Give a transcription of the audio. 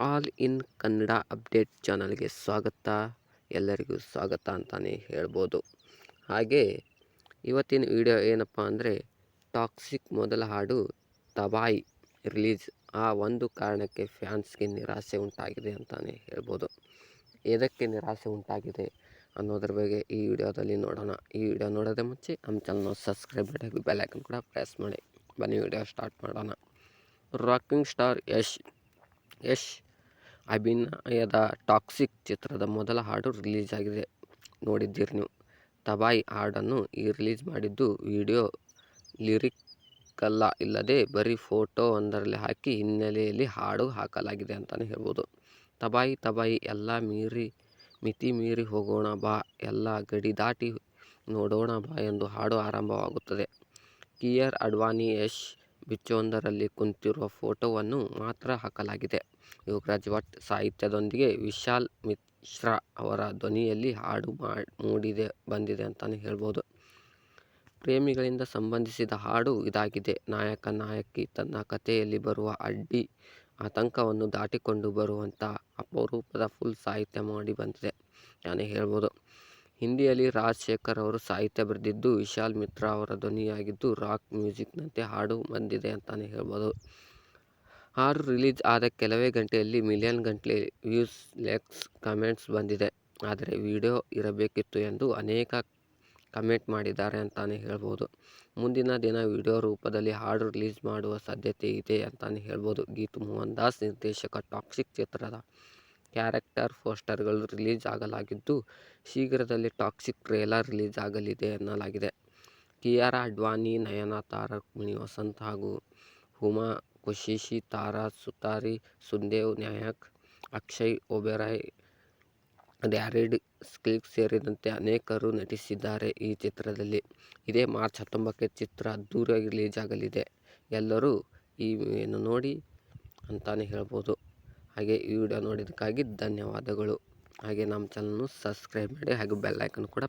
All in Kannada update ಚಾನಲ್ಗೆ ಸ್ವಾಗತ. ಎಲ್ಲರಿಗೂ ಸ್ವಾಗತ ಅಂತಲೇ ಹೇಳ್ಬೋದು. ಹಾಗೆ ಇವತ್ತಿನ ವಿಡಿಯೋ ಏನಪ್ಪ ಅಂದರೆ, ಟಾಕ್ಸಿಕ್ ಮೊದಲ ಹಾಡು ತಬಾಯಿ ರಿಲೀಸ್. ಆ ಒಂದು ಕಾರಣಕ್ಕೆ ಫ್ಯಾನ್ಸ್ಗೆ ನಿರಾಸೆ ಉಂಟಾಗಿದೆ ಅಂತಲೇ ಹೇಳ್ಬೋದು. ಎದಕ್ಕೆ ನಿರಾಸೆ ಉಂಟಾಗಿದೆ ಅನ್ನೋದ್ರ ಬಗ್ಗೆ ಈ ವಿಡಿಯೋದಲ್ಲಿ ನೋಡೋಣ. ಈ ವಿಡಿಯೋ ನೋಡೋದೇ ಮುಂಚೆ ನಮ್ಮ ಚಾನಲ್ನ ಸಬ್ಸ್ಕ್ರೈಬ್ ಮಾಡಿ ಬೆಲ್ ಐಕನ್ ಕೂಡ ಪ್ರೆಸ್ ಮಾಡಿ. ಬನ್ನಿ ವಿಡಿಯೋ ಸ್ಟಾರ್ಟ್ ಮಾಡೋಣ. ರಾಕಿಂಗ್ ಸ್ಟಾರ್ ಯಶ್ ಅಭಿನಯದ ಟಾಕ್ಸಿಕ್ ಚಿತ್ರದ ಮೊದಲ ಹಾಡು ರಿಲೀಸ್ ಆಗಿದೆ. ನೋಡಿದ್ದೀರಿ ನೀವು. ತಬಾಯಿ ಹಾಡನ್ನು ರಿಲೀಸ್ ಮಾಡಿದ್ದು ವಿಡಿಯೋ ಲಿರಿಕಲ್ಲ, ಇಲ್ಲದೆ ಬರೀ ಫೋಟೋ ಒಂದರಲ್ಲಿ ಹಾಕಿ ಹಿನ್ನೆಲೆಯಲ್ಲಿ ಹಾಡು ಹಾಕಲಾಗಿದೆ ಅಂತಲೇ ಹೇಳ್ಬೋದು. ತಬಾಯಿ ಎಲ್ಲ ಮಿತಿ ಮೀರಿ ಹೋಗೋಣ ಬಾ, ಎಲ್ಲ ಗಡಿ ದಾಟಿ ನೋಡೋಣ ಬಾ ಎಂದು ಹಾಡು ಆರಂಭವಾಗುತ್ತದೆ. ಕಿಯಾರಾ ಅಡ್ವಾಣಿ ಯಶ್ ಬಿಚ್ಚವೊಂದರಲ್ಲಿ ಕುಂತಿರುವ ಫೋಟೋವನ್ನು ಮಾತ್ರ ಹಾಕಲಾಗಿದೆ. ಯೋಗರಾಜ್ ಭಟ್ ಸಾಹಿತ್ಯದೊಂದಿಗೆ ವಿಶಾಲ್ ಮಿಶ್ರಾ ಅವರ ಧ್ವನಿಯಲ್ಲಿ ಹಾಡು ಬಂದಿದೆ ಅಂತಲೇ ಹೇಳ್ಬೋದು. ಪ್ರೇಮಿಗಳಿಂದ ಸಂಬಂಧಿಸಿದ ಹಾಡು ಇದಾಗಿದೆ. ನಾಯಕಿ ತನ್ನ ಕಥೆಯಲ್ಲಿ ಬರುವ ಅಡ್ಡಿ ಆತಂಕವನ್ನು ದಾಟಿಕೊಂಡು ಬರುವಂಥ ಅಪರೂಪದ ಫುಲ್ ಸಾಹಿತ್ಯ ಮಾಡಿ ಬಂದಿದೆ ಅಂತಾನೆ ಹೇಳ್ಬೋದು. ಹಿಂದಿಯಲ್ಲಿ ರಾಜಶೇಖರ್ ಅವರು ಸಾಹಿತ್ಯ ಬರೆದಿದ್ದು, ವಿಶಾಲ್ ಮಿಶ್ರಾ ಅವರ ಧ್ವನಿಯಾಗಿದ್ದು, ರಾಕ್ ಮ್ಯೂಸಿಕ್ನಂತೆ ಹಾಡು ಬಂದಿದೆ ಅಂತಲೇ ಹೇಳ್ಬೋದು. ಹಾಡು ರಿಲೀಸ್ ಆದ ಕೆಲವೇ ಗಂಟೆಯಲ್ಲಿ ಮಿಲಿಯನ್ ಗಟ್ಟಲೆ ವ್ಯೂಸ್, ಲೈಕ್ಸ್, ಕಮೆಂಟ್ಸ್ ಬಂದಿದೆ. ಆದರೆ ವಿಡಿಯೋ ಇರಬೇಕಿತ್ತು ಎಂದು ಅನೇಕ ಕಮೆಂಟ್ ಮಾಡಿದ್ದಾರೆ ಅಂತಲೇ ಹೇಳ್ಬೋದು. ಮುಂದಿನ ದಿನ ವಿಡಿಯೋ ರೂಪದಲ್ಲಿ ಹಾಡು ರಿಲೀಸ್ ಮಾಡುವ ಸಾಧ್ಯತೆ ಇದೆ ಅಂತಲೇ ಹೇಳ್ಬೋದು. ಗೀತು ಮೋಹನ್ ದಾಸ್ ನಿರ್ದೇಶಕ ಟಾಕ್ಸಿಕ್ ಚಿತ್ರದ ಕ್ಯಾರೆಕ್ಟರ್ ಪೋಸ್ಟರ್ಗಳು ರಿಲೀಸ್ ಆಗಲಾಗಿದ್ದು, ಶೀಘ್ರದಲ್ಲೇ ಟಾಕ್ಸಿಕ್ ಟ್ರೇಲರ್ ರಿಲೀಸ್ ಆಗಲಿದೆ ಎನ್ನಲಾಗಿದೆ. ಕಿಯಾರಾ ಅಡ್ವಾಣಿ, ನಯನತಾರಾ, ರುಕ್ಮಿಣಿ ವಸಂತ್ ಹಾಗೂ ಹುಮಾ ಕುರೇಶಿ, ತಾರಾ ಸುತಾರಿ, ಸುದೇವ್ ನಾಯಕ್, ಅಕ್ಷಯ್ ಒಬೆರಾಯ್, ಡ್ಯಾರಿಡ್ ಸ್ಕಿಲ್ಸ್ ಸೇರಿದಂತೆ ಅನೇಕರು ನಟಿಸಿದ್ದಾರೆ ಈ ಚಿತ್ರದಲ್ಲಿ. ಇದೇ ಮಾರ್ಚ್ 19ಕ್ಕೆ ಚಿತ್ರ ಅದ್ದೂರಿಯಾಗಿ ರಿಲೀಸ್ ಆಗಲಿದೆ. ಎಲ್ಲರೂ ಈ ಮೂವಿಯನ್ನು ನೋಡಿ ಅಂತಲೇ ಹೇಳ್ಬೋದು. ಹಾಗೆ ಈ ವಿಡಿಯೋ ನೋಡಿದ್ದಕ್ಕಾಗಿ ಧನ್ಯವಾದಗಳು. ಹಾಗೆ ನಮ್ಮ ಚಾನಲ್ನ ಸಬ್ಸ್ಕ್ರೈಬ್ ಮಾಡಿ ಹಾಗೂ ಬೆಲ್ ಐಕನ್ ಕೂಡ